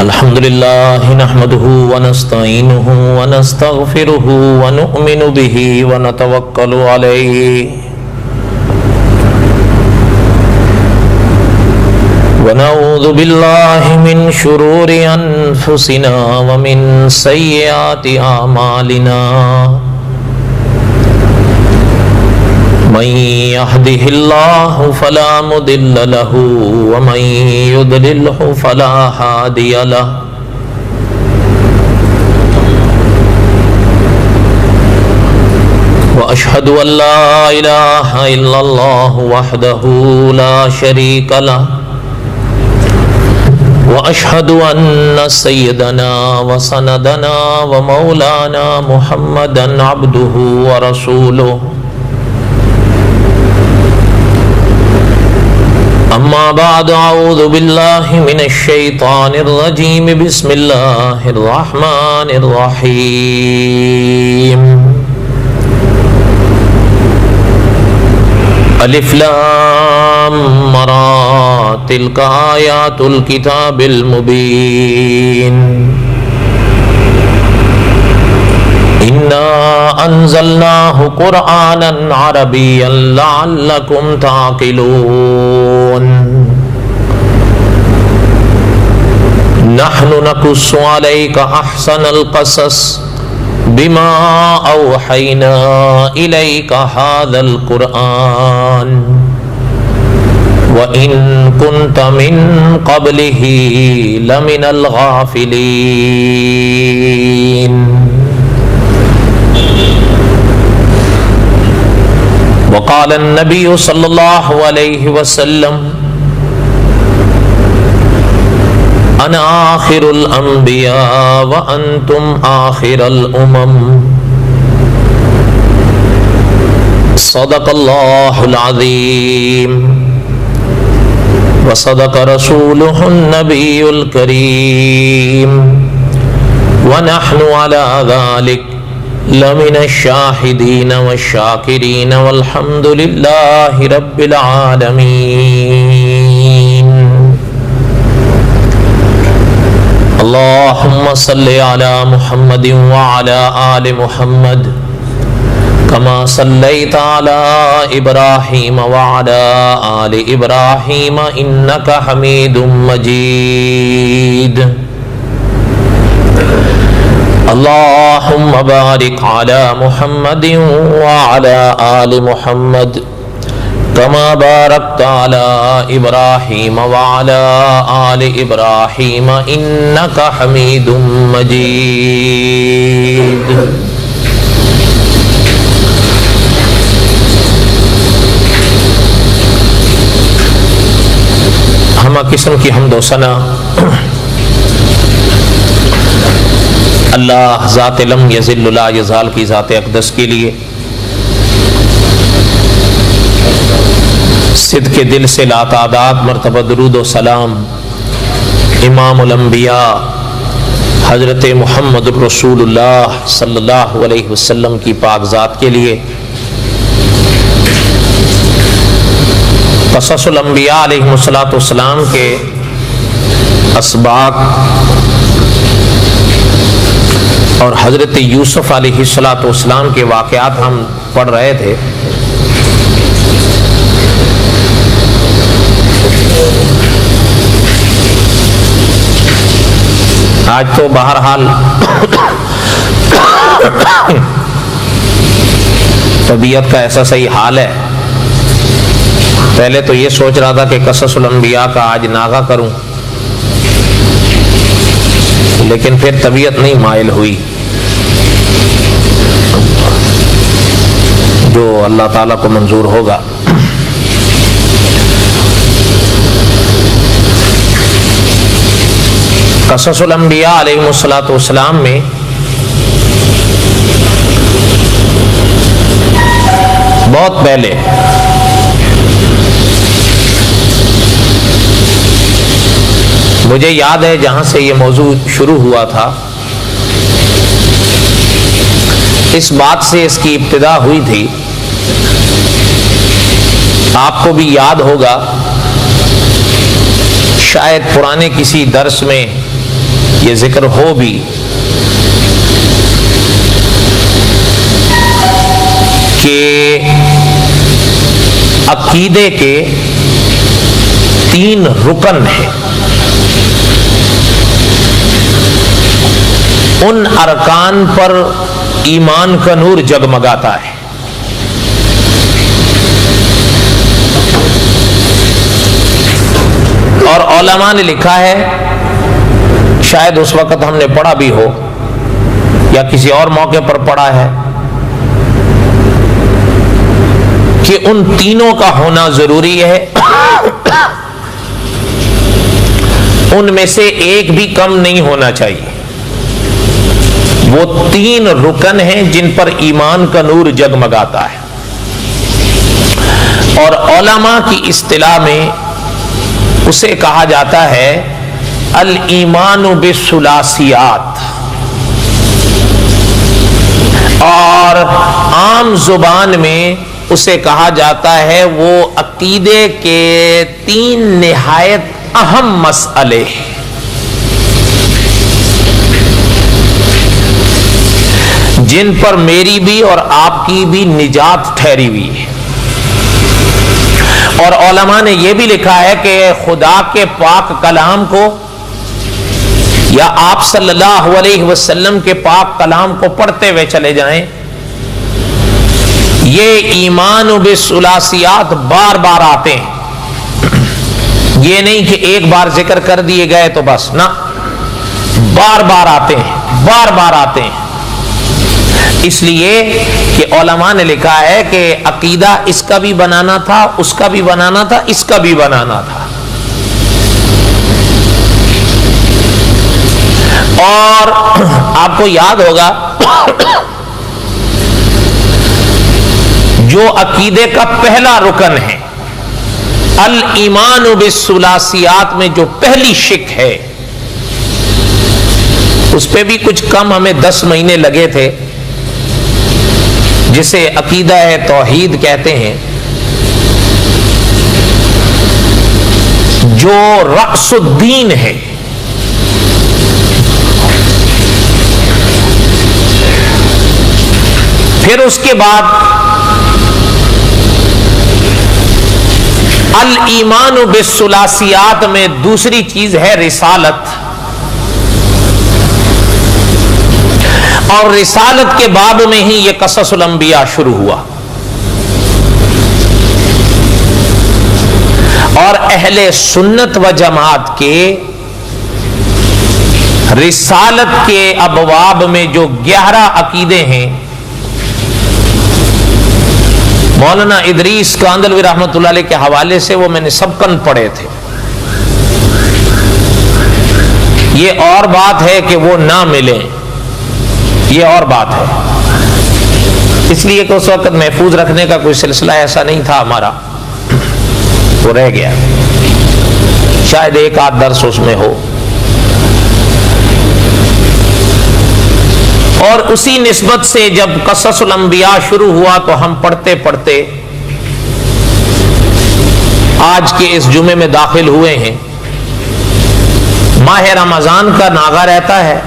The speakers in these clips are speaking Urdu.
الحمد لله نحمده ونستعينه ونستغفره ونؤمن به ونتوكل عليه ونعوذ بالله من شرور أنفسنا ومن سيئات أعمالنا من يهده الله فلا مضل له ومن يضلله فلا هادي له وأشهد أن لا إله إلا الله وحده لا شريك له وأشهد أن سيدنا وسندنا ومولانا محمدا عبده ورسوله أما بعد أعوذ بالله من الشيطان الرجيم بسم الله الرحمن الرحيم الف لام را تلك آيات الكتاب المبين إنا أنزلناه قرآنا عربيا لعلكم تعقلون نحن نقص عليك أحسن القصص بما أوحينا إليك هذا القرآن وإن كنت من قبله لمن الغافلين وقال النبي صلى الله عليه وسلم أنا آخر الأنبياء وأنتم آخر الأمم صدق الله العظيم وصدق رسوله النبي الكريم ونحن على ذلك لمن الشاهدين والشاكرين والحمد لله رب العالمين اللهم صل على محمد وعلى آل محمد كما صليت على إبراهيم وعلى آل إبراهيم إنك حميد مجيد اللهم بارك على محمد وعلى آل محمد كما باركت على إبراهيم وعلى آل إبراهيم إنك حميد مجيد ہمہ قسم کی حمد و ثنا اللہ ذات لم یزل لا یزال کی ذات اقدس کے لیے صدق دل سے لاتعداد مرتبہ درود و سلام امام الانبیاء حضرت محمد الرسول اللہ صلی اللہ علیہ وسلم کی پاک ذات کے لیے قصص الانبیاء علیہ السلام کے اسباق اور حضرت یوسف علیہ السلام کے واقعات ہم پڑھ رہے تھے. آج تو بہرحال طبیعت کا ایسا صحیح حال ہے. پہلے تو یہ سوچ رہا تھا کہ قصص الانبیاء کا آج ناغہ کروں، لیکن پھر طبیعت نہیں مائل ہوئی. جو اللہ تعالیٰ کو منظور ہوگا. قصص الانبیاء علیہ السلام میں بہت پہلے مجھے یاد ہے جہاں سے یہ موضوع شروع ہوا تھا، اس بات سے اس کی ابتدا ہوئی تھی. آپ کو بھی یاد ہوگا شاید پرانے کسی درس میں یہ ذکر ہو بھی کہ عقیدے کے 3 رکن ہیں. ان ارکان پر ایمان کا نور جگمگاتا ہے. اور علماء نے لکھا ہے، شاید اس وقت ہم نے پڑھا بھی ہو یا کسی اور موقع پر پڑھا ہے، کہ ان تینوں کا ہونا ضروری ہے. ان میں سے ایک بھی کم نہیں ہونا چاہیے. وہ 3 رکن ہیں جن پر ایمان کا نور جگمگاتا ہے. اور علماء کی اصطلاح میں اسے کہا جاتا ہے الایمان بالثلاثیات، اور عام زبان میں اسے کہا جاتا ہے وہ عقیدے کے 3 نہایت اہم مسئلے، جن پر میری بھی اور آپ کی بھی نجات ٹھہری ہوئی ہے. اور علماء نے یہ بھی لکھا ہے کہ خدا کے پاک کلام کو یا آپ صلی اللہ علیہ وسلم کے پاک کلام کو پڑھتے ہوئے چلے جائیں. یہ ایمان بالثلاثیات بار بار آتے ہیں. یہ نہیں کہ ایک بار ذکر کر دیے گئے تو بس، نہ، بار بار آتے ہیں، بار بار آتے ہیں. اس لیے کہ علماء نے لکھا ہے کہ عقیدہ اس کا بھی بنانا تھا، اس کا بھی بنانا تھا، اس کا بھی بنانا تھا. اور آپ کو یاد ہوگا جو عقیدے کا پہلا رکن ہے الایمان بالثلاثیات میں جو پہلی شک ہے، اس پہ بھی کچھ کم ہمیں 10 مہینے لگے تھے، جسے عقیدہ توحید کہتے ہیں، جو رأس الدین ہے. پھر اس کے بعد الایمان بالثلاثیات میں دوسری چیز ہے رسالت. اور رسالت کے باب میں ہی یہ قصص الانبیاء شروع ہوا. اور اہل سنت و جماعت کے رسالت کے ابواب میں جو 11 عقیدے ہیں، مولانا ادریس کاندلوی رحمۃ اللہ علیہ کے حوالے سے وہ میں نے سبقاً پڑھے تھے. یہ اور بات ہے کہ وہ نہ ملیں، یہ اور بات ہے. اس لیے کہ اس وقت محفوظ رکھنے کا کوئی سلسلہ ایسا نہیں تھا ہمارا، وہ رہ گیا. شاید ایک آدھ درس اس میں ہو. اور اسی نسبت سے جب قصص الانبیاء شروع ہوا تو ہم پڑھتے پڑھتے آج کے اس جمعے میں داخل ہوئے ہیں. ماہ رمضان کا ناغہ رہتا ہے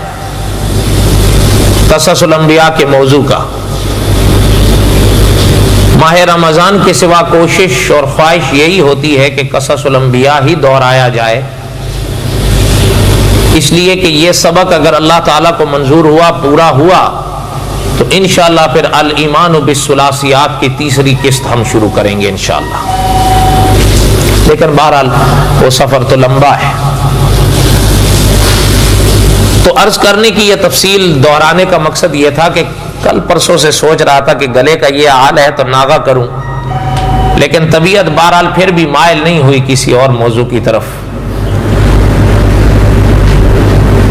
قصص الانبیاء کے موضوع کا. ماہ رمضان کے سوا کوشش اور خواہش یہی ہوتی ہے کہ قصص الانبیاء ہی دہرایا جائے، اس لیے کہ یہ سبق اگر اللہ تعالیٰ کو منظور ہوا، پورا ہوا، تو انشاءاللہ پھر الایمان بالثلاثیات کی تیسری قسط ہم شروع کریں گے انشاءاللہ. لیکن بہرحال وہ سفر تو لمبا ہے. تو عرض کرنے کی یہ تفصیل دہرانے کا مقصد یہ تھا کہ کل پرسوں سے سوچ رہا تھا کہ گلے کا یہ حال ہے تو ناغہ کروں، لیکن طبیعت بہرحال پھر بھی مائل نہیں ہوئی کسی اور موضوع کی طرف.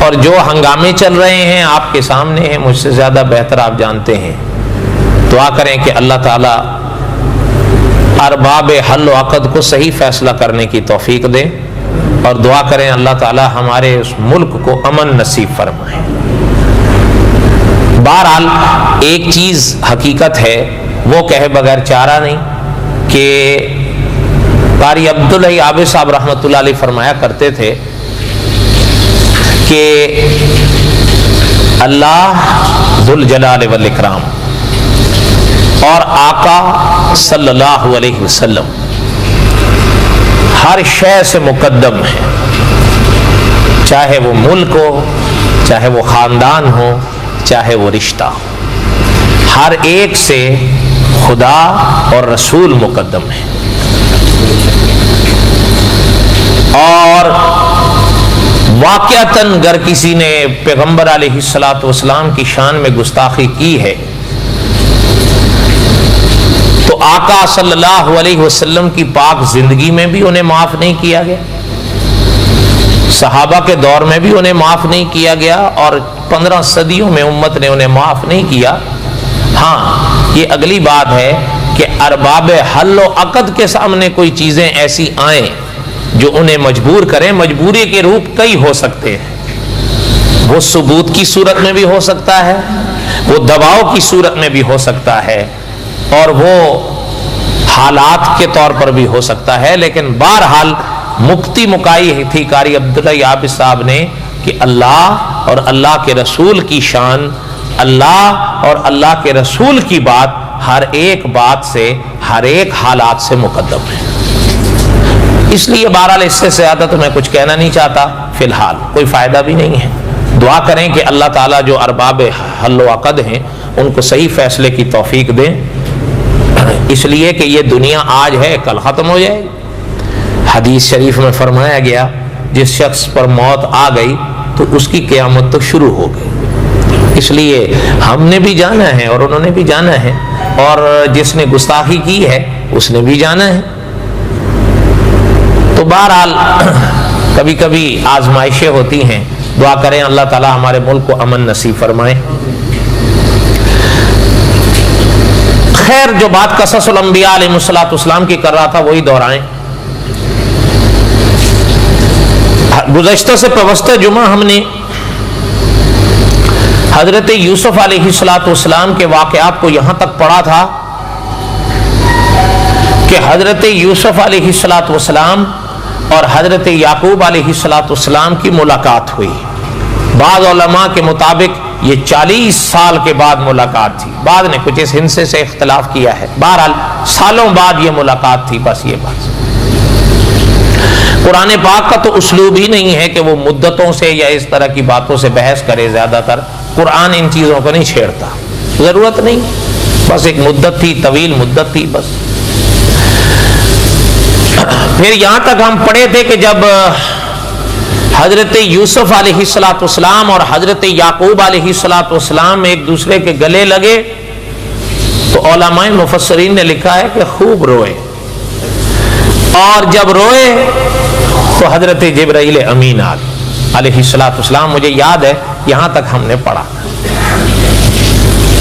اور جو ہنگامے چل رہے ہیں آپ کے سامنے ہیں، مجھ سے زیادہ بہتر آپ جانتے ہیں. دعا کریں کہ اللہ تعالیٰ ارباب حل و عقد کو صحیح فیصلہ کرنے کی توفیق دے، اور دعا کریں اللہ تعالیٰ ہمارے اس ملک کو امن نصیب فرمائے. بہرحال ایک چیز حقیقت ہے، وہ کہے بغیر چارہ نہیں، کہ قاری عبداللہ عابد صاحب رحمۃ اللہ علیہ فرمایا کرتے تھے کہ اللہ ذوالجلال والاکرام اور آقا صلی اللہ علیہ وسلم ہر شے سے مقدم ہے، چاہے وہ ملک ہو، چاہے وہ خاندان ہو، چاہے وہ رشتہ ہو، ہر ایک سے خدا اور رسول مقدم ہے۔ اور واقعتاً اگر کسی نے پیغمبر علیہ الصلوۃ والسلام کی شان میں گستاخی کی ہے تو آقا صلی اللہ علیہ وسلم کی پاک زندگی میں بھی انہیں معاف نہیں کیا گیا، صحابہ کے دور میں بھی انہیں معاف نہیں کیا گیا، اور 15 صدیوں میں امت نے انہیں معاف نہیں کیا۔ ہاں، یہ اگلی بات ہے کہ ارباب حل و عقد کے سامنے کوئی چیزیں ایسی آئیں جو انہیں مجبور کریں۔ مجبوری کے روپ کئی ہو سکتے ہیں، وہ ثبوت کی صورت میں بھی ہو سکتا ہے، وہ دباؤ کی صورت میں بھی ہو سکتا ہے، اور وہ حالات کے طور پر بھی ہو سکتا ہے، لیکن بہرحال مکتی مکائی تھی قاری عبداللہ عابد صاحب نے کہ اللہ اور اللہ کے رسول کی شان، اللہ اور اللہ کے رسول کی بات ہر ایک بات سے، ہر ایک حالات سے مقدم ہے۔ اس لیے بہرحال اس سے زیادہ تو میں کچھ کہنا نہیں چاہتا، فی الحال کوئی فائدہ بھی نہیں ہے۔ دعا کریں کہ اللہ تعالیٰ جو ارباب حل و عقد ہیں ان کو صحیح فیصلے کی توفیق دیں، اس لیے کہ یہ دنیا آج ہے کل ختم ہو جائے گی۔ حدیث شریف میں فرمایا گیا جس شخص پر موت آ گئی تو اس کی قیامت تو شروع ہو گئی۔ اس لیے ہم نے بھی جانا ہے اور انہوں نے بھی جانا ہے، اور جس نے گستاخی کی ہے اس نے بھی جانا ہے۔ تو بہرحال کبھی کبھی آزمائشیں ہوتی ہیں، دعا کریں اللہ تعالیٰ ہمارے ملک کو امن نصیب فرمائے۔ خیر، جو بات قصص الانبیاء علیہ السلام کی کر رہا تھا وہی دہرائیں۔ گزشتہ سے پیوستہ جمعہ ہم نے حضرت یوسف علیہ السلام کے واقعات کو یہاں تک پڑھا تھا کہ حضرت یوسف علیہ السلام اور حضرت یعقوب علیہ السلام کی ملاقات ہوئی۔ بعض علماء کے مطابق یہ 40 سال کے بعد ملاقات تھی، بعد نے کچھ اس حصے سے اختلاف کیا ہے، بہرحال سالوں بعد یہ ملاقات تھی۔ بس یہ بات، قرآن پاک کا تو اسلوب ہی نہیں ہے کہ وہ مدتوں سے یا اس طرح کی باتوں سے بحث کرے، زیادہ تر قرآن ان چیزوں کو نہیں چھیڑتا، ضرورت نہیں، بس ایک مدت تھی، طویل مدت تھی بس۔ پھر یہاں تک ہم پڑھے تھے کہ جب حضرت یوسف علیہ السلام اور حضرت یعقوب علیہ السلام ایک دوسرے کے گلے لگے تو علماء مفسرین نے لکھا ہے کہ خوب روئے، اور جب روئے تو حضرت جبرائیل امین علیہ السلام، مجھے یاد ہے یہاں تک ہم نے پڑھا،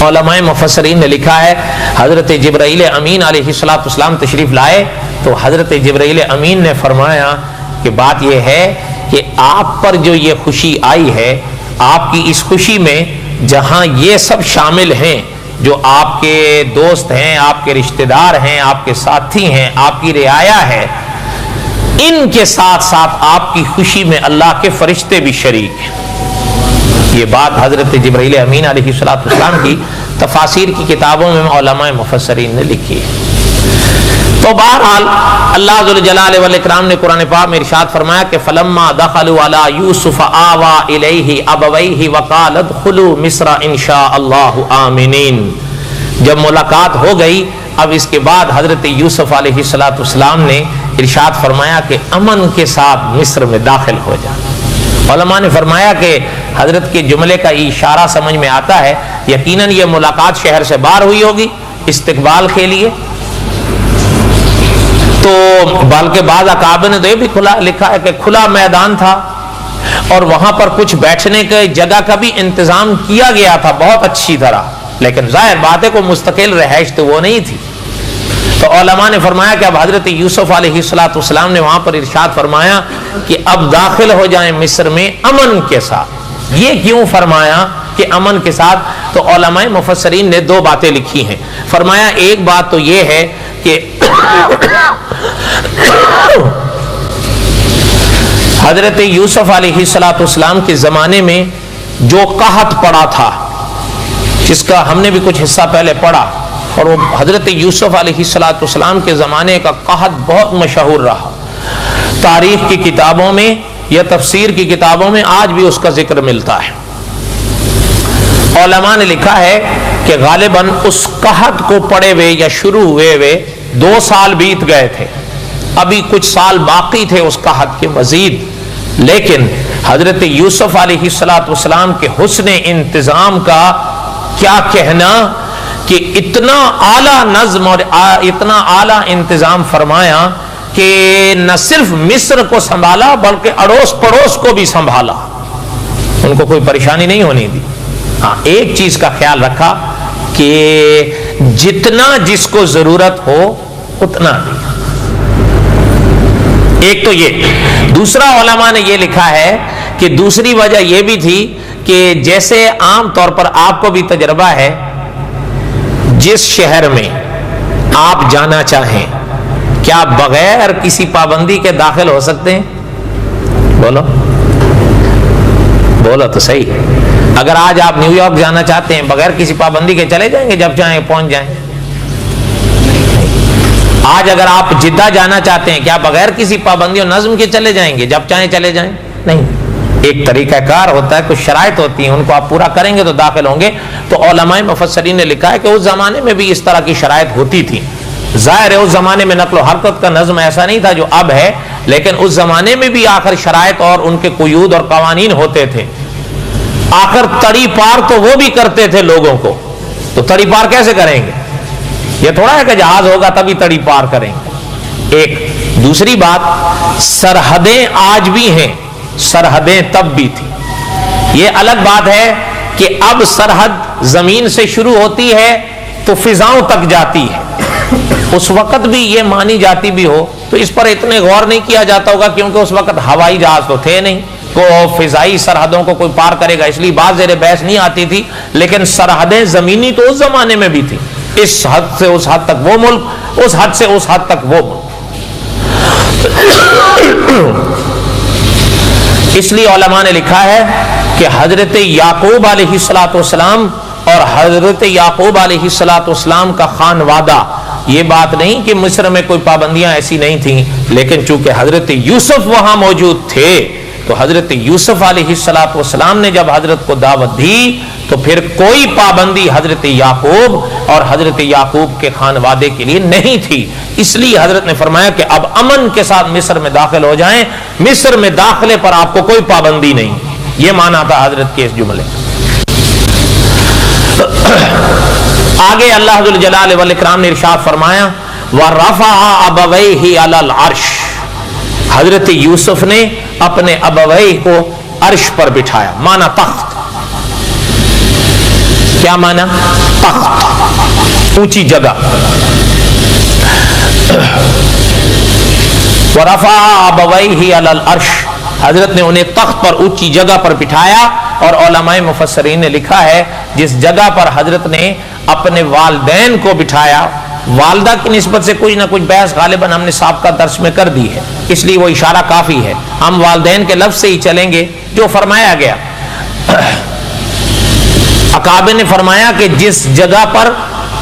علماء مفسرین نے لکھا ہے حضرت جبرائیل امین علیہ السلام تشریف لائے تو حضرت جبرائیل امین نے فرمایا کہ بات یہ ہے کہ آپ پر جو یہ خوشی آئی ہے، آپ کی اس خوشی میں جہاں یہ سب شامل ہیں جو آپ کے دوست ہیں، آپ کے رشتہ دار ہیں، آپ کے ساتھی ہیں، آپ کی رعایا ہے، ان کے ساتھ ساتھ آپ کی خوشی میں اللہ کے فرشتے بھی شریک ہیں۔ یہ بات حضرت جبرائیل امین علیہ السلام کی تفاسیر کی کتابوں میں علماء مفسرین نے لکھی ہے۔ تو بہرحال اللہ ذوالجلال والاکرام نے قرآن پاک میں ارشاد فرمایا کہ فلما دخلوا علی یوسف آوا الیہ ابویہ وقال ادخلوا مصر ان شاء اللہ آمنین۔ جب ملاقات ہو گئی اب اس کے بعد حضرت یوسف علیہ السلام نے ارشاد فرمایا کہ امن کے ساتھ مصر میں داخل ہو جا۔ علماء نے فرمایا کہ حضرت کے جملے کا اشارہ سمجھ میں آتا ہے یقیناً یہ ملاقات شہر سے باہر ہوئی ہوگی استقبال کے لیے، تو بلکہ بعض اکابر نے تو یہ بھی لکھا ہے کہ کھلا میدان تھا اور وہاں پر کچھ بیٹھنے کے جگہ کا بھی انتظام کیا گیا تھا بہت اچھی طرح، لیکن ظاہر بات ہے کوئی مستقل رہائش تو وہ نہیں تھی۔ تو علماء نے فرمایا کہ اب حضرت یوسف علیہ السلام نے وہاں پر ارشاد فرمایا کہ اب داخل ہو جائیں مصر میں امن کے ساتھ۔ یہ کیوں فرمایا کہ امن کے ساتھ؟ تو علماء مفسرین نے دو باتیں لکھی ہیں۔ فرمایا ایک بات تو یہ ہے کہ حضرت یوسف علیہ السلام کے زمانے میں جو قحط پڑا تھا، جس کا ہم نے بھی کچھ حصہ پہلے پڑھا، اور وہ حضرت یوسف علیہ السلام کے زمانے کا قحط بہت مشہور رہا. تاریخ کی کتابوں میں یا تفسیر کی کتابوں میں آج بھی اس کا ذکر ملتا ہے. علماء نے لکھا ہے کہ غالباً اس قحط کو پڑے ہوئے یا شروع ہوئے 2 سال بیت گئے تھے، ابھی کچھ سال باقی تھے اس قحط کے مزید. لیکن حضرت یوسف علیہ السلام کے حسن انتظام کا کیا کہنا کہ اتنا اعلیٰ نظم اور اتنا اعلیٰ انتظام فرمایا کہ نہ صرف مصر کو سنبھالا بلکہ اڑوس پڑوس کو بھی سنبھالا، ان کو کوئی پریشانی نہیں ہونے دی. ہاں، ایک چیز کا خیال رکھا کہ جتنا جس کو ضرورت ہو اتنا دیا. ایک تو یہ. دوسرا علماء نے یہ لکھا ہے کہ دوسری وجہ یہ بھی تھی کہ جیسے عام طور پر آپ کو بھی تجربہ ہے، جس شہر میں آپ جانا چاہیں کیا بغیر کسی پابندی کے داخل ہو سکتے ہیں؟ بولو بولو تو صحیح. اگر آج آپ نیو یارک جانا چاہتے ہیں بغیر کسی پابندی کے چلے جائیں گے، جب چاہیں پہنچ جائیں. آج اگر آپ جدہ جانا چاہتے ہیں کیا بغیر کسی پابندی اور نظم کے چلے جائیں گے، جب چاہیں چلے جائیں؟ نہیں. ایک طریقہ کار ہوتا ہے، کچھ شرائط ہوتی ہیں، ان کو آپ پورا کریں گے تو داخل ہوں گے. تو علماء مفسرین نے لکھا ہے کہ اس زمانے میں بھی اس طرح کی شرائط ہوتی تھی. ظاہر ہے اس زمانے میں نقل و حرکت کا نظم ایسا نہیں تھا جو اب ہے، لیکن اس زمانے میں بھی آخر شرائط اور ان کے قیود اور قوانین ہوتے تھے. آخر تڑی پار تو وہ بھی کرتے تھے لوگوں کو، تو تڑی پار کیسے کریں گے؟ یہ تھوڑا ہے کہ جہاز ہوگا تبھی تڑی پار کریں گے. ایک دوسری بات، سرحدیں آج بھی ہیں، سرحدیں تب بھی تھی. یہ الگ بات ہے کہ اب سرحد زمین سے شروع ہوتی ہے تو فضاؤں تک جاتی ہے. اس وقت بھی یہ مانی جاتی بھی ہو تو اس پر اتنے غور نہیں کیا جاتا ہوگا، کیونکہ اس وقت ہوائی جہاز تو تھے نہیں کو فضائی سرحدوں کو کوئی پار کرے گا، اس لیے بات زیر بحث نہیں آتی تھی. لیکن سرحدیں زمینی تو اس زمانے میں بھی تھی. اس حد سے اس حد تک وہ ملک، اس حد سے اس حد تک وہ ملک. اس لیے علماء نے لکھا ہے کہ حضرت یعقوب علیہ السلام اور حضرت یعقوب علیہ السلام کا خانوادہ، یہ بات نہیں کہ مصر میں کوئی پابندیاں ایسی نہیں تھیں، لیکن چونکہ حضرت یوسف وہاں موجود تھے تو حضرت یوسف علیہ السلام نے جب حضرت کو دعوت دی تو پھر کوئی پابندی حضرت یعقوب اور حضرت یعقوب کے خانوادے کے لیے نہیں تھی. اس لیے حضرت نے فرمایا کہ اب امن کے ساتھ مصر میں داخل ہو جائیں، مصر میں داخلے پر آپ کو کوئی پابندی نہیں. یہ مانا تھا حضرت کے اس جملے. آگے اللہ ذو الجلال والاکرام نے ارشاد فرمایا وَرَفَعَ أَبَوَيْهِ عَلَى الْعَرْشِ، حضرت یوسف نے اپنے ابویہ کو عرش پر بٹھایا. مانا تخت. کیا مانا؟ تخت، اونچی جگہ. وَرَفَعَ أَبَوَيْهِ عَلَى الْعَرْشِ، حضرت نے انہیں تخت پر اونچی جگہ پر بٹھایا. اور علماء مفسرین نے لکھا ہے جس جگہ پر حضرت نے اپنے والدین کو بٹھایا، والدہ کی نسبت سے کوئی نہ کچھ بحث غالباً ہم نے سابقہ درس میں کر دی ہے، اس لیے وہ اشارہ کافی ہے. ہم والدین کے لفظ سے ہی چلیں گے جو فرمایا گیا. اکابر نے فرمایا کہ جس جگہ پر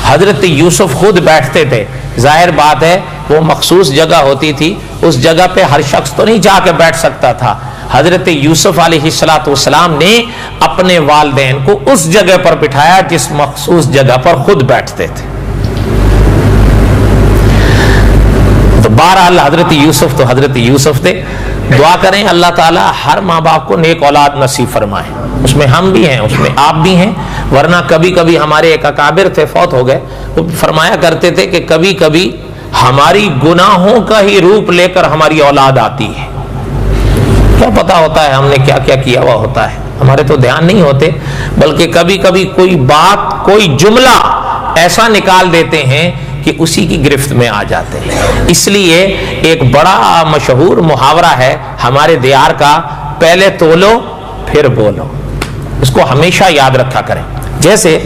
حضرت یوسف خود بیٹھتے تھے، ظاہر بات ہے وہ مخصوص جگہ ہوتی تھی، اس جگہ پہ ہر شخص تو نہیں جا کے بیٹھ سکتا تھا. حضرت یوسف علیہ السلام نے اپنے والدین کو اس جگہ پر بٹھایا جس مخصوص جگہ پر خود بیٹھتے تھے. تو بہرحال حضرت یوسف تو حضرت یوسف تھے. دعا کریں اللہ تعالی ہر ماں باپ کو نیک اولاد نصیب فرمائے. اس میں ہم بھی ہیں، اس میں آپ بھی ہیں. ورنہ کبھی کبھی ہمارے ایک اکابر تھے، فوت ہو گئے، وہ فرمایا کرتے تھے کہ کبھی کبھی ہماری گناہوں کا ہی روپ لے کر ہماری اولاد آتی ہے. کیا پتا ہوتا ہے ہم نے کیا کیا کیا ہوا ہوتا ہے، ہمارے تو دھیان نہیں ہوتے، بلکہ کبھی کبھی کوئی بات، کوئی جملہ ایسا نکال دیتے ہیں کہ اسی کی گرفت میں آ جاتے ہیں. اس لیے ایک بڑا مشہور محاورہ ہے ہمارے دیار کا، پہلے تولو پھر بولو. اس کو ہمیشہ یاد رکھا کریں. جیسے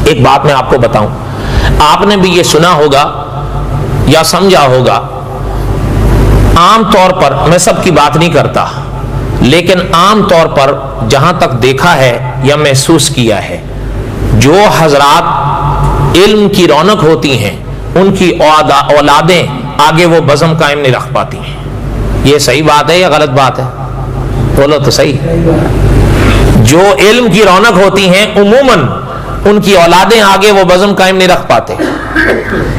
ایک بات میں آپ کو بتاؤں، آپ نے بھی یہ سنا ہوگا یا سمجھا ہوگا، عام طور پر میں سب کی بات نہیں کرتا، لیکن عام طور پر جہاں تک دیکھا ہے یا محسوس کیا ہے، جو حضرات علم کی رونق ہوتی ہیں ان کی اولادیں آگے وہ بزم قائم نہیں رکھ پاتی ہیں۔ یہ صحیح بات ہے یا غلط بات ہے؟ بولو تو صحیح۔ جو علم کی رونق ہوتی ہیں عموماً ان کی اولادیں آگے وہ بزم قائم نہیں رکھ پاتے۔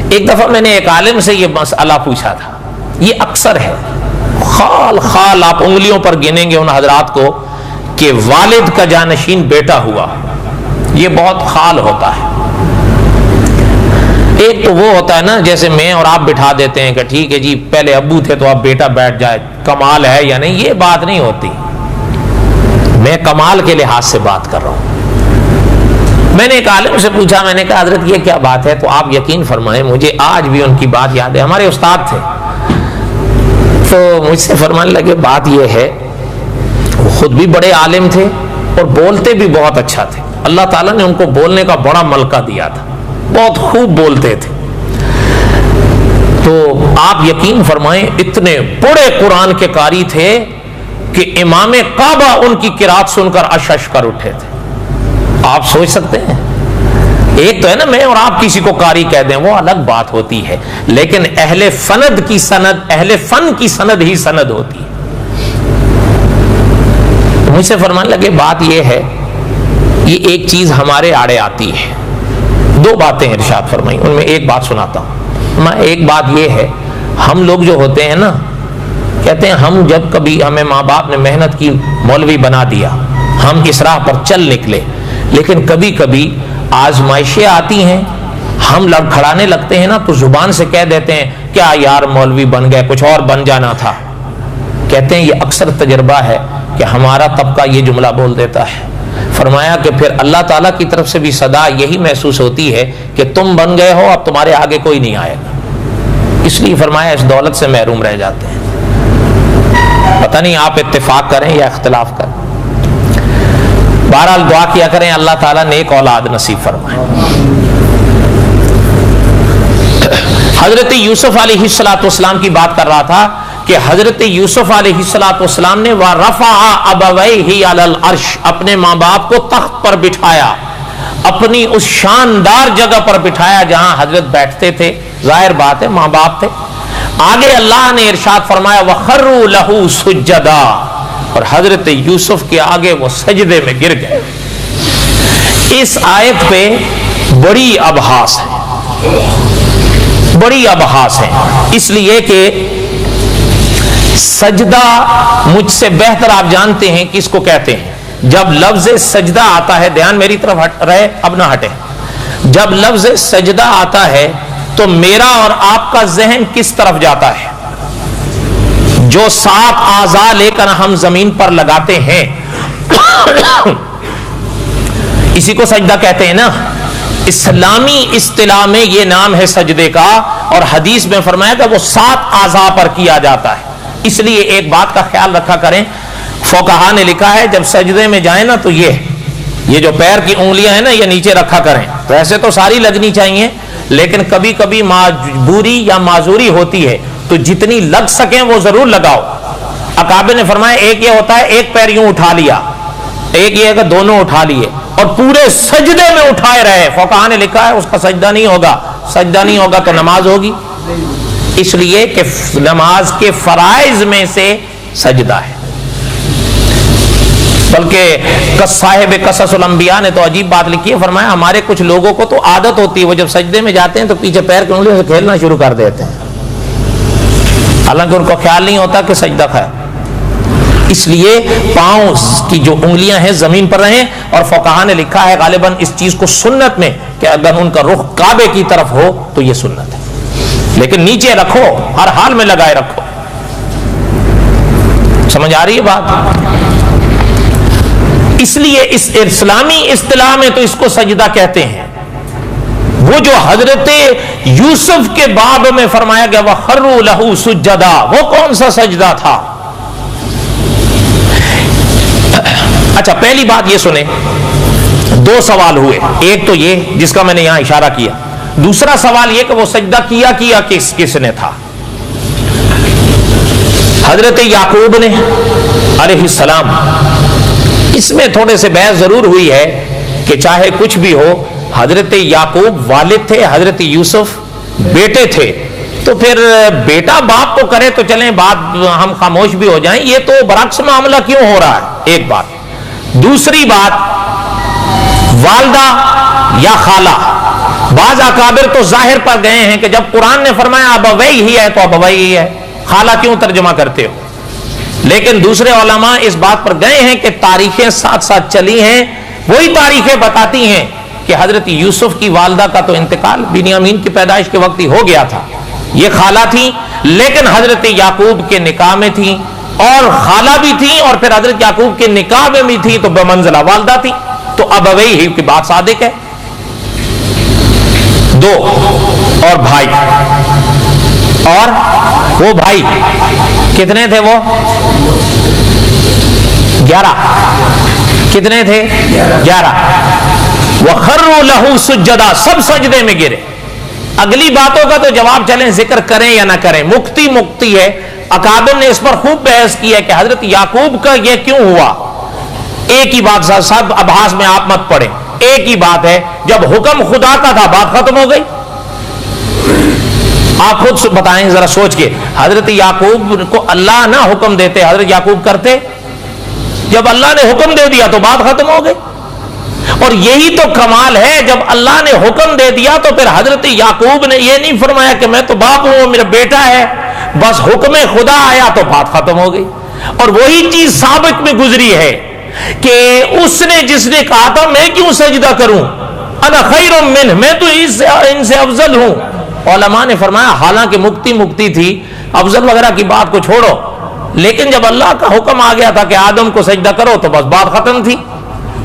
ایک دفعہ میں نے ایک عالم سے یہ مسئلہ پوچھا تھا، یہ اکثر ہے، خال خال آپ انگلیوں پر گنیں گے ان حضرات کو کہ والد کا جانشین بیٹا ہوا، یہ بہت خال ہوتا ہے۔ ایک تو وہ ہوتا ہے نا جیسے میں اور آپ بٹھا دیتے ہیں کہ ٹھیک ہے جی پہلے ابو تھے تو اب بیٹا بیٹھ جائے، کمال ہے یا نہیں، یہ بات نہیں ہوتی۔ میں کمال کے لحاظ سے بات کر رہا ہوں۔ میں نے ایک عالم سے پوچھا، میں نے کہا حضرت یہ کیا بات ہے؟ تو آپ یقین فرمائیں مجھے آج بھی ان کی بات یاد ہے، ہمارے استاد تھے، تو مجھ سے فرمانے لگے بات یہ ہے، وہ خود بھی بڑے عالم تھے اور بولتے بھی بہت اچھا تھے، اللہ تعالیٰ نے ان کو بولنے کا بڑا ملکہ دیا تھا، بہت خوب بولتے تھے۔ تو آپ یقین فرمائیں اتنے بڑے قرآن کے قاری تھے کہ امام کعبہ ان کی قرات سن کر اشش کر اٹھے تھے۔ آپ سوچ سکتے ہیں، ایک تو ہے نا میں اور آپ کسی کو قاری کہہ دیں وہ الگ بات ہوتی ہے، لیکن اہل فند کی سند، اہل فن کی سند ہی سند ہوتی ہے۔ تو مجھ سے فرمانے لگے بات یہ ہے، یہ ایک چیز ہمارے آڑے آتی ہے، دو باتیں ارشاد فرمائی، ان میں ایک بات سناتا ہوں میں۔ ایک بات یہ ہے، ہم لوگ جو ہوتے ہیں نا کہتے ہیں ہم جب کبھی ہمیں ماں باپ نے محنت کی مولوی بنا دیا، ہم اس راہ پر چل نکلے، لیکن کبھی کبھی آزمائشیں آتی ہیں، ہم لڑکھڑانے لگتے ہیں نا تو زبان سے کہہ دیتے ہیں کیا یار مولوی بن گئے، کچھ اور بن جانا تھا۔ کہتے ہیں یہ اکثر تجربہ ہے کہ ہمارا طبقہ یہ جملہ بول دیتا ہے۔ فرمایا کہ پھر اللہ تعالیٰ کی طرف سے بھی صدا یہی محسوس ہوتی ہے کہ تم بن گئے ہو، اب تمہارے آگے کوئی نہیں آئے گا، اس لیے فرمایا اس دولت سے محروم رہ جاتے ہیں۔ پتہ نہیں آپ اتفاق کریں یا اختلاف کریں، بہرحال دعا کیا کریں اللہ تعالیٰ نیک اولاد نصیب فرمائے۔ حضرت یوسف علیہ السلام کی بات کر رہا تھا کہ حضرت یوسف علیہ السلام نے وَرَفَعَ أَبَوَيْهِ عَلَى الْعَرْشِ اپنے ماں باپ کو تخت پر بٹھایا، اپنی اس شاندار جگہ پر بٹھایا جہاں حضرت بیٹھتے تھے، ظاہر بات ہے ماں باپ تھے۔ آگے اللہ نے ارشاد فرمایا وَخَرُّوا لَهُ سُجَّدًا، اور حضرت یوسف کے آگے وہ سجدے میں گر گئے۔ اس آیت پہ بڑی ابحاث ہے، بڑی ابحاث ہے، اس لیے کہ سجدہ مجھ سے بہتر آپ جانتے ہیں کس کو کہتے ہیں۔ جب لفظ سجدہ آتا ہے، دھیان میری طرف رہے اب نہ ہٹے، جب لفظ سجدہ آتا ہے تو میرا اور آپ کا ذہن کس طرف جاتا ہے؟ جو 7 اعضاء لے کر ہم زمین پر لگاتے ہیں اسی کو سجدہ کہتے ہیں نا۔ اسلامی اصطلاح میں یہ نام ہے سجدے کا، اور حدیث میں فرمایا کہ وہ 7 اعضاء پر کیا جاتا ہے۔ اس لیے ایک بات کا خیال رکھا کریں، فقہا نے لکھا ہے جب سجدے میں جائیں نا تو یہ جو پیر کی انگلیاں ہیں نا یہ نیچے رکھا کریں، تو ایسے تو ساری لگنی چاہیے، لیکن کبھی کبھی مجبوری یا معذوری ہوتی ہے تو جتنی لگ سکیں وہ ضرور لگاؤ۔ اکابر نے فرمایا ایک یہ ہوتا ہے ایک پیر یوں اٹھا لیا، ایک یہ ہے کہ دونوں اٹھا لیے اور پورے سجدے میں اٹھائے رہے، فقہا نے لکھا ہے اس کا سجدہ نہیں ہوگا، سجدہ نہیں ہوگا تو نماز ہوگی، اس لیے کہ نماز کے فرائض میں سے سجدہ ہے۔ بلکہ صاحب قصص الانبیاء نے تو عجیب بات لکھی ہے، فرمایا ہمارے کچھ لوگوں کو تو عادت ہوتی ہے وہ جب سجدے میں جاتے ہیں تو پیچھے پیر کی انگلیوں سے کھیلنا شروع کر دیتے ہیں، حالانکہ ان کو خیال نہیں ہوتا کہ سجدہ ہے۔ اس لیے پاؤں کی جو انگلیاں ہیں زمین پر رہیں، اور فقہا نے لکھا ہے غالباً اس چیز کو سنت میں کہ اگر ان کا رخ کعبے کی طرف ہو تو یہ سنت ہے، لیکن نیچے رکھو، ہر حال میں لگائے رکھو۔ سمجھ آ رہی ہے بات؟ اس لیے اس اسلامی اصطلاح میں تو اس کو سجدہ کہتے ہیں۔ وہ جو حضرت یوسف کے باب میں فرمایا گیا وَخَرُّوا لَهُ سُجَّدًا، وہ کون سا سجدہ تھا؟ اچھا پہلی بات یہ سنیں، 2 سوال ہوئے، ایک تو یہ جس کا میں نے یہاں اشارہ کیا، دوسرا سوال یہ کہ وہ سجدہ کیا کس نے تھا؟ حضرت یعقوب نے علیہ السلام. اس میں تھوڑے سے بحث ضرور ہوئی ہے کہ چاہے کچھ بھی ہو، حضرت یعقوب والد تھے، حضرت یوسف بیٹے تھے، تو پھر بیٹا باپ کو کرے تو چلیں بات ہم خاموش بھی ہو جائیں، یہ تو برعکس معاملہ کیوں ہو رہا ہے؟ ایک بات. دوسری بات، والدہ یا خالہ، بعض اکابر تو ظاہر پر گئے ہیں کہ جب قرآن نے فرمایا ابوئی ہی ہے تو ابوئی ہی ہے، خالہ کیوں ترجمہ کرتے ہو؟ لیکن دوسرے علماء اس بات پر گئے ہیں کہ تاریخیں ساتھ ساتھ چلی ہیں، وہی تاریخیں بتاتی ہیں کہ حضرت یوسف کی والدہ کا تو انتقال بنیامین کی پیدائش کے وقت ہی ہو گیا تھا. یہ خالہ تھیں لیکن حضرت یعقوب کے نکاح میں تھیں، اور خالہ بھی تھیں اور پھر حضرت یعقوب کے نکاح میں بھی تھیں، تو بمنزلہ والدہ تھیں. تو ابوئی ہی کی بات صادق ہے. دو اور بھائی، اور وہ بھائی کتنے تھے؟ وہ 11. کتنے تھے؟ 11. وَخَرُّوا لَهُ سُجَّدًا، سب سجدے میں گرے. اگلی باتوں کا تو جواب چلیں ذکر کریں یا نہ کریں، مکتی ہے. اکابر نے اس پر خوب بحث کی ہے کہ حضرت یعقوب کا یہ کیوں ہوا. ایک ہی بات، سب ابحاث میں آپ مت پڑھیں، ایک ہی بات ہے، جب حکم خدا کا تھا بات ختم ہو گئی. آپ خود بتائیں ذرا سوچ کے، حضرت یعقوب کو اللہ نہ حکم دیتے، حضرت یعقوب کرتے؟ جب اللہ نے حکم دے دیا تو بات ختم ہو گئی. اور یہی تو کمال ہے، جب اللہ نے حکم دے دیا تو پھر حضرت یعقوب نے یہ نہیں فرمایا کہ میں تو باپ ہوں، میرا بیٹا ہے، بس حکم خدا آیا تو بات ختم ہو گئی. اور وہی چیز سابق میں گزری ہے کہ اس نے جس نے کہا تھا میں کیوں سجدہ کروں، انا خیر منہ، میں تو ان سے افضل ہوں. علماء نے فرمایا حالانکہ مکتی تھی، افضل وغیرہ کی بات کو چھوڑو، لیکن جب اللہ کا حکم آ گیا تھا کہ آدم کو سجدہ کرو تو بس بات ختم تھی.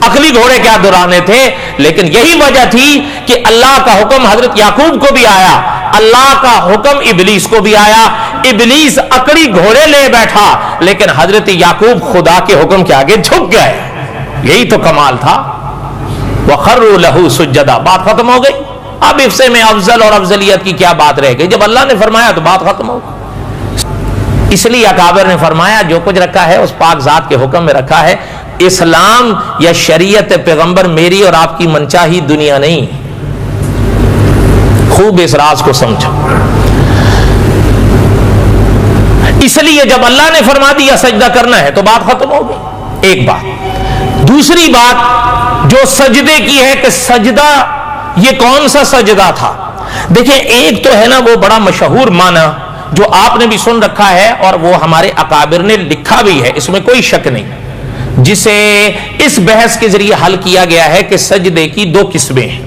عقلی گھوڑے کیا دورانے تھے. لیکن یہی وجہ تھی کہ اللہ کا حکم حضرت یعقوب کو بھی آیا، اللہ کا حکم ابلیس کو بھی آیا. ابلیس عقلی گھوڑے لے بیٹھا لیکن حضرت یعقوب خدا کے حکم کے آگے جھک گئے. یہی تو کمال تھا. وَخَرُّوا لَهُ سُجَّدًا، بات ختم ہو گئی. اب حصے میں افضل اور افضلیت کی کیا بات رہ گئی؟ جب اللہ نے فرمایا تو بات ختم ہو گئی. اس لیے اکابر نے فرمایا جو کچھ رکھا ہے اس پاک ذات کے حکم میں رکھا ہے. اسلام یا شریعت پیغمبر میری اور آپ کی منچاہی دنیا نہیں. خوب اس راز کو سمجھو. اس لیے جب اللہ نے فرما دیا سجدہ کرنا ہے تو بات ختم ہو گئی. ایک بات. دوسری بات جو سجدے کی ہے کہ سجدہ یہ کون سا سجدہ تھا؟ دیکھیں ایک تو ہے نا وہ بڑا مشہور معنی جو آپ نے بھی سن رکھا ہے اور وہ ہمارے اکابر نے لکھا بھی ہے، اس میں کوئی شک نہیں، جسے اس بحث کے ذریعے حل کیا گیا ہے کہ سجدے کی 2 قسمیں ہیں.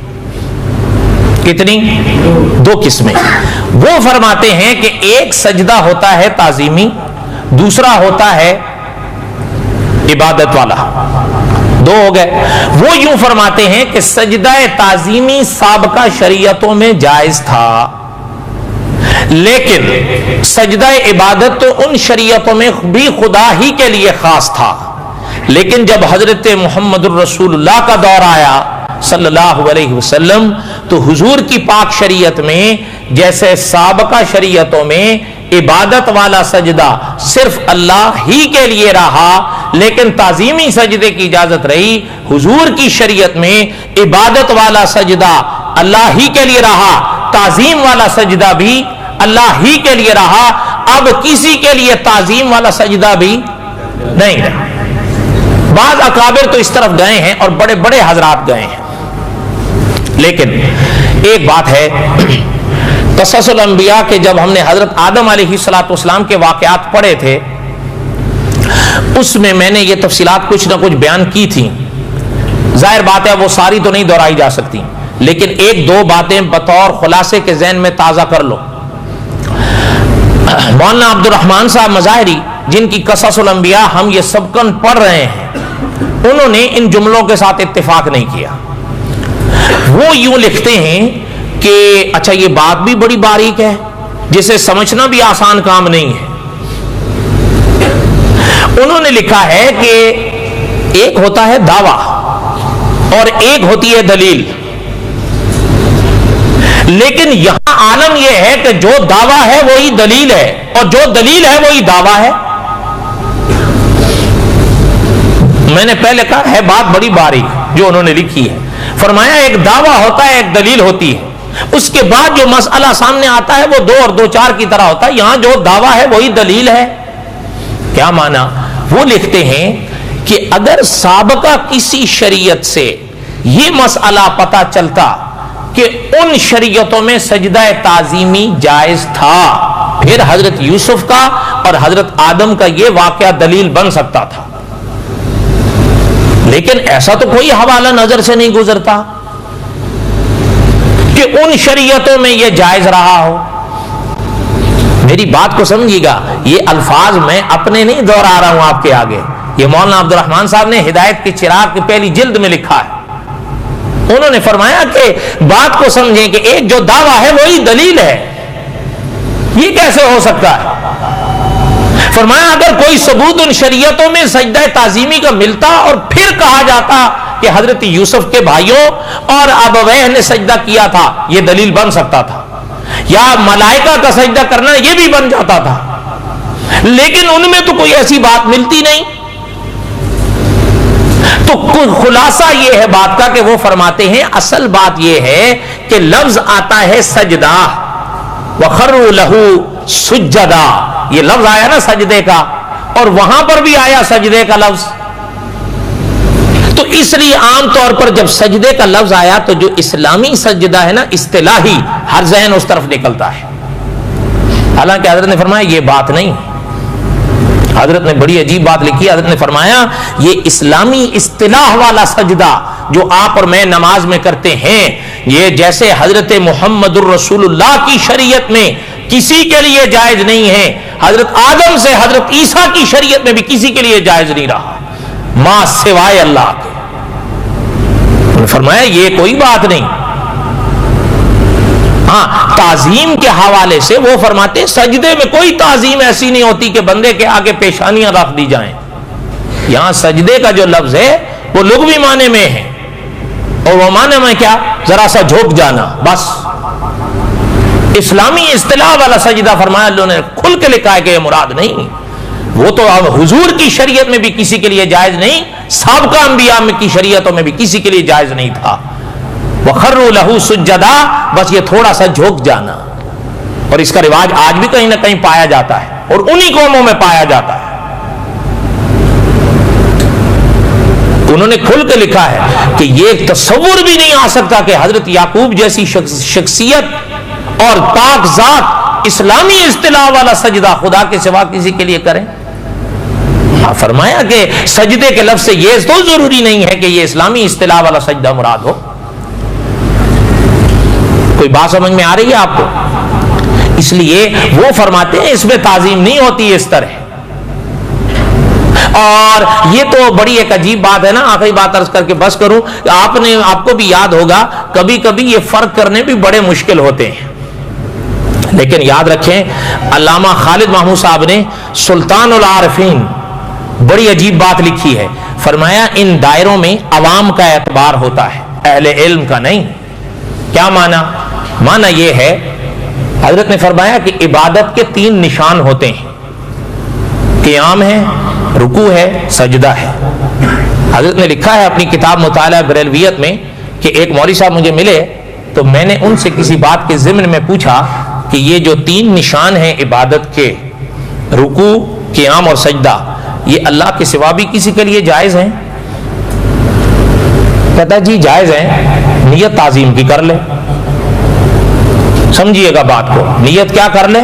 کتنی؟ 2 قسمیں. وہ فرماتے ہیں کہ ایک سجدہ ہوتا ہے تعظیمی، دوسرا ہوتا ہے عبادت والا. 2 ہو گئے. وہ یوں فرماتے ہیں کہ سجدہ تعظیمی سابقہ شریعتوں میں جائز تھا، لیکن سجدہ عبادت تو ان شریعتوں میں بھی خدا ہی کے لیے خاص تھا. لیکن جب حضرت محمد الرسول اللہ کا دور آیا صلی اللہ علیہ وسلم تو حضور کی پاک شریعت میں جیسے سابقہ شریعتوں میں عبادت والا سجدہ صرف اللہ ہی کے لیے رہا لیکن تعظیمی سجدے کی اجازت رہی، حضور کی شریعت میں عبادت والا سجدہ اللہ ہی کے لیے رہا، تعظیم والا سجدہ بھی اللہ ہی کے لیے رہا. اب کسی کے لیے تعظیم والا سجدہ بھی نہیں رہا. بعض اکابر تو اس طرف گئے ہیں اور بڑے بڑے حضرات گئے ہیں. لیکن ایک بات ہے، قصص الانبیاء کے جب ہم نے حضرت آدم علیہ السلام کے واقعات پڑھے تھے اس میں میں نے یہ تفصیلات کچھ نہ کچھ بیان کی تھی. ظاہر بات ہے وہ ساری تو نہیں دہرائی جا سکتی، لیکن 1-2 باتیں بطور خلاصے کے ذہن میں تازہ کر لو. مولانا عبد الرحمن صاحب مظاہری جن کی قصص الانبیاء ہم یہ سبقن پڑھ رہے ہیں، انہوں نے ان جملوں کے ساتھ اتفاق نہیں کیا. وہ یوں لکھتے ہیں کہ اچھا یہ بات بھی بڑی باریک ہے جسے سمجھنا بھی آسان کام نہیں ہے. انہوں نے لکھا ہے کہ ایک ہوتا ہے دعویٰ اور ایک ہوتی ہے دلیل. لیکن یہاں عالم یہ ہے کہ جو دعویٰ ہے وہی دلیل ہے، اور جو دلیل ہے وہی دعویٰ ہے۔ میں نے پہلے کہا ہے بات بڑی باریک جو انہوں نے لکھی ہے، فرمایا ایک دعویٰ ہوتا ہے، ایک دلیل ہوتی ہے، اس کے بعد جو مسئلہ سامنے آتا ہے وہ 2 اور 2 4 کی طرح ہوتا ہے، یہاں جو دعویٰ ہے وہی دلیل ہے۔ کیا معنی؟ وہ لکھتے ہیں کہ اگر سابقہ کسی شریعت سے یہ مسئلہ پتہ چلتا کہ ان شریعتوں میں سجدہ تعظیمی جائز تھا، پھر حضرت یوسف کا اور حضرت آدم کا یہ واقعہ دلیل بن سکتا تھا، لیکن ایسا تو کوئی حوالہ نظر سے نہیں گزرتا کہ ان شریعتوں میں یہ جائز رہا ہو۔ میری بات کو سمجھیے گا، یہ الفاظ میں اپنے نہیں دہرا رہا ہوں آپ کے آگے، یہ مولانا عبد الرحمن صاحب نے ہدایت کی چراغ کی پہلی جلد میں لکھا ہے۔ انہوں نے فرمایا کہ بات کو سمجھیں کہ ایک جو دعویٰ ہے وہی دلیل ہے، یہ کیسے ہو سکتا ہے؟ فرمایا اگر کوئی ثبوت ان شریعتوں میں سجدہ تعظیمی کا ملتا اور پھر کہا جاتا کہ حضرت یوسف کے بھائیوں اور ابویہ نے سجدہ کیا تھا، یہ دلیل بن سکتا تھا، یا ملائکہ کا سجدہ کرنا یہ بھی بن جاتا تھا، لیکن ان میں تو کوئی ایسی بات ملتی نہیں۔ تو خلاصہ یہ ہے بات کا کہ وہ فرماتے ہیں اصل بات یہ ہے کہ لفظ آتا ہے سجدہ، وَخَرُّوا لَهُ سُجَّدًا، یہ لفظ آیا نا سجدے کا، اور وہاں پر بھی آیا سجدے کا لفظ، تو اس لیے عام طور پر جب سجدے کا لفظ آیا تو جو اسلامی سجدہ ہے نا اصطلاحی، ہر ذہن اس طرف نکلتا ہے، حالانکہ حضرت نے فرمایا یہ بات نہیں۔ حضرت نے بڑی عجیب بات لکھی، حضرت نے فرمایا یہ اسلامی اصطلاح والا سجدہ جو آپ اور میں نماز میں کرتے ہیں، یہ جیسے حضرت محمد الرسول اللہ کی شریعت میں کسی کے لیے جائز نہیں ہے، حضرت آدم سے حضرت عیسیٰ کی شریعت میں بھی کسی کے لیے جائز نہیں رہا ماں سوائے اللہ کے۔ انہوں نے فرمایا یہ کوئی بات نہیں۔ ہاں تعظیم کے حوالے سے وہ فرماتے ہیں سجدے میں کوئی تعظیم ایسی نہیں ہوتی کہ بندے کے آگے پیشانیاں رکھ دی جائیں، یہاں سجدے کا جو لفظ ہے وہ لغوی معنی میں ہے، اور وہ معنی میں کیا؟ ذرا سا جھک جانا بس۔ اسلامی اصطلاح والا سجدہ فرمایا اللہ نے کھل کے لکھا ہے کہ یہ مراد نہیں، وہ تو اب حضور کی شریعت میں بھی کسی کے لیے جائز نہیں، سابقہ انبیاء کی شریعتوں میں بھی کسی کے لیے جائز نہیں تھا۔ وَخَرُّوا لَهُ سُجَّدًا، بس یہ تھوڑا سا جھک جانا، اور اس کا رواج آج بھی کہیں نہ کہیں پایا جاتا ہے، اور انہی قوموں میں پایا جاتا ہے۔ انہوں نے کھل کے لکھا ہے کہ یہ تصور بھی نہیں آ سکتا کہ حضرت یعقوب جیسی شخصیت اور پاک ذات اسلامی اصطلاح والا سجدہ خدا کے سوا کسی کے لیے کریں۔ فرمایا کہ سجدے کے لفظ سے یہ تو ضروری نہیں ہے کہ یہ اسلامی اصطلاح والا سجدہ مراد ہو۔ کوئی بات سمجھ میں آ رہی ہے آپ کو؟ اس لیے وہ فرماتے ہیں اس میں تعظیم نہیں ہوتی اس طرح۔ اور یہ تو بڑی ایک عجیب بات ہے نا، آخری بات عرض کر کے بس کروں، آپ کو بھی یاد ہوگا کبھی کبھی یہ فرق کرنے بھی بڑے مشکل ہوتے ہیں، لیکن یاد رکھیں علامہ خالد محمود صاحب نے سلطان العارفین بڑی عجیب بات لکھی ہے، فرمایا ان دائروں میں عوام کا اعتبار ہوتا ہے، اہل علم کا نہیں۔ کیا معنی یہ ہے، حضرت نے فرمایا کہ عبادت کے 3 نشان ہوتے ہیں، قیام ہے، رکوع ہے، سجدہ ہے۔ حضرت نے لکھا ہے اپنی کتاب مطالعہ بریلویت میں کہ ایک مولوی صاحب مجھے ملے تو میں نے ان سے کسی بات کے ضمن میں پوچھا کہ یہ جو 3 نشان ہیں عبادت کے، رکوع، قیام اور سجدہ، یہ اللہ کے سوا بھی کسی کے لیے جائز ہیں؟ کہتا جی جائز ہیں، نیت تعظیم کی کر لے۔ سمجھیے گا بات کو، نیت کیا کر لے؟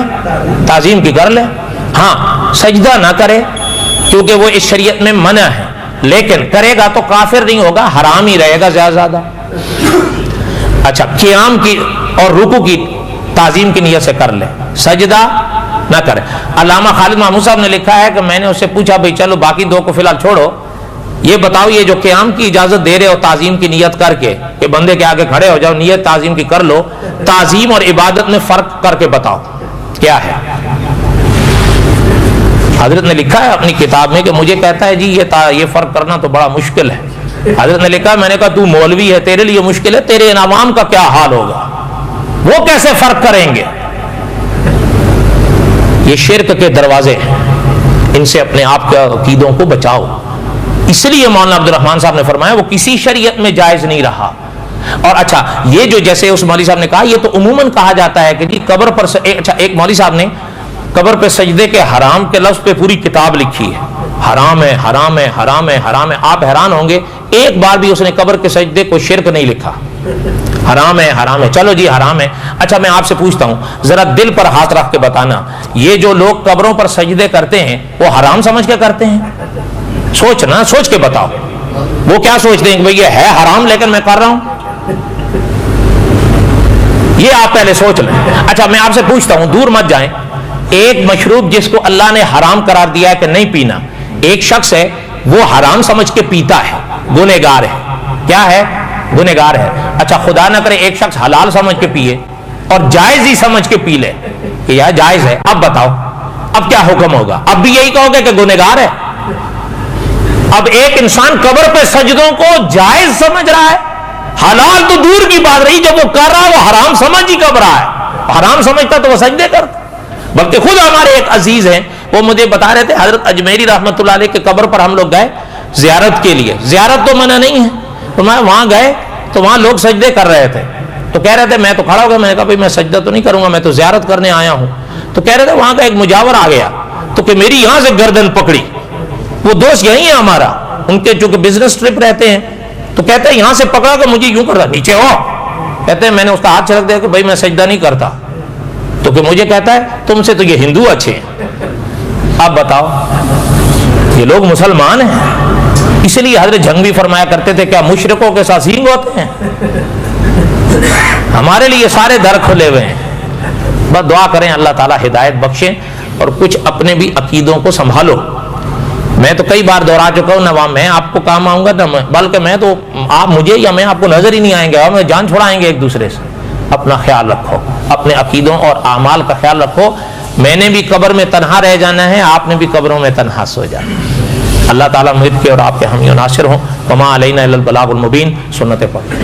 تعظیم کی کر لے۔ ہاں سجدہ نہ کرے کیونکہ وہ اس شریعت میں منع ہے، لیکن کرے گا تو کافر نہیں ہوگا، حرام ہی رہے گا زیادہ۔ اچھا قیام کی اور رکوع کی تعظیم کی نیت سے کر لے، سجدہ نہ کرے۔ علامہ خالد محمود صاحب نے لکھا ہے کہ میں نے اس سے پوچھا بھئی چلو باقی 2 کو فی الحال چھوڑو، یہ بتاؤ یہ جو قیام کی اجازت دے رہے ہو تعظیم کی نیت کر کے کہ بندے کے آگے کھڑے ہو جاؤ، نیت تعظیم کی کر لو، تعظیم اور عبادت میں فرق کر کے بتاؤ کیا ہے؟ حضرت نے لکھا ہے اپنی کتاب میں کہ مجھے کہتا ہے جی یہ فرق کرنا تو بڑا مشکل ہے۔ حضرت نے لکھا، میں نے کہا تو مولوی ہے، تیرے لیے مشکل ہے، تیرے ان عوام کا کیا حال ہوگا؟ وہ کیسے فرق کریں گے؟ یہ شرک کے دروازے ہیں، ان سے اپنے آپ کے عقیدوں کو بچاؤ۔ اس لیے مولانا عبد الرحمان صاحب نے فرمایا وہ کسی شریعت میں جائز نہیں رہا۔ اور اچھا یہ جو جیسے اس مولوی صاحب نے کہا، یہ تو عموماً کہا جاتا ہے کہ جی قبر پر اچھا ایک مولوی صاحب نے قبر پہ سجدے کے حرام کے لفظ پہ پوری کتاب لکھی ہے، حرام ہے حرام ہے حرام ہے حرام ہے۔ آپ حیران ہوں گے ایک بار بھی اس نے قبر کے سجدے کو شرک نہیں لکھا، حرام ہے حرام ہے، چلو جی حرام ہے۔ اچھا میں آپ سے پوچھتا ہوں، ذرا دل پر ہاتھ رکھ کے بتانا، یہ جو لوگ قبروں پر سجدے کرتے ہیں وہ حرام سمجھ کے کرتے ہیں؟ سوچنا، سوچ کے بتاؤ، وہ کیا سوچتے ہیں کہ بھئی یہ ہے حرام لیکن میں کر رہا ہوں؟ یہ آپ پہلے سوچ لیں۔ اچھا میں آپ سے پوچھتا ہوں، دور مت جائیں، ایک مشروب جس کو اللہ نے حرام قرار دیا ہے کہ نہیں پینا، ایک شخص ہے وہ حرام سمجھ کے پیتا ہے، گنہگار ہے، کیا ہے؟ گنہگار ہے۔ اچھا خدا نہ کرے ایک شخص حلال سمجھ کے پیے اور جائز ہی سمجھ کے پی لے کہ یار جائز ہے، اب بتاؤ اب کیا حکم ہوگا؟ اب بھی یہی کہو گے کہ گنہگار ہے؟ اب ایک انسان قبر پہ سجدوں کو جائز سمجھ رہا ہے، حلال تو دور کی بات رہی، جب وہ کر رہا ہے وہ حرام سمجھ ہی کب رہا ہے، حرام سمجھتا تو وہ سجدے کرتا۔ بلکہ خود ہمارے ایک عزیز ہیں وہ مجھے بتا رہے تھے، حضرت اجمیری رحمۃ اللہ علیہ کے قبر پر ہم لوگ گئے زیارت کے لیے، زیارت تو منع نہیں ہے، تو میں وہاں گئے تو وہاں لوگ سجدے کر رہے تھے، تو کہہ رہے تھے میں تو کھڑا ہو گیا، میں نے کہا بھائی میں سجدہ تو نہیں کروں گا، میں تو زیارت کرنے آیا ہوں۔ تو کہہ رہے تھے وہاں کا ایک مجاور آ گیا تو کہ میری یہاں سے گردن پکڑی، وہ دوست یہی ہے ہمارا، ان کے چونکہ بزنس ٹرپ رہتے ہیں، تو کہتے ہیں یہاں سے پکڑا کہ مجھے یوں کرتا، نیچے ہو، کہتے ہیں میں نے اس کا ہاتھ چھڑک دیا کہ بھائی میں سجدہ نہیں کرتا، تو کہ مجھے کہتا ہے تم سے تو یہ ہندو اچھے ہیں۔ اب بتاؤ یہ لوگ مسلمان ہیں؟ اس لیے حضرت جنگ بھی فرمایا کرتے تھے کیا مشرکوں کے ساتھ سینگ ہوتے ہیں؟ ہمارے لیے سارے در کھلے ہوئے ہیں، بس دعا کریں اللہ تعالیٰ ہدایت بخشیں اور کچھ اپنے بھی عقیدوں کو سنبھالو۔ میں تو کئی بار دہرا چکا ہوں، نہ میں آپ کو کام آؤں گا نہ بلکہ میں تو آپ مجھے یا میں آپ کو نظر ہی نہیں آئیں گے، اور میں جان چھڑائیں گے ایک دوسرے سے۔ اپنا خیال رکھو، اپنے عقیدوں اور اعمال کا خیال رکھو۔ میں نے بھی قبر میں تنہا رہ جانا ہے، آپ نے بھی قبروں میں تنہا سو جانا ہے۔ اللہ تعالیٰ مجھ کے اور آپ کے حامی و ناصر ہوں۔ وما علینا الا البلاغ المبین۔ سنت پڑھ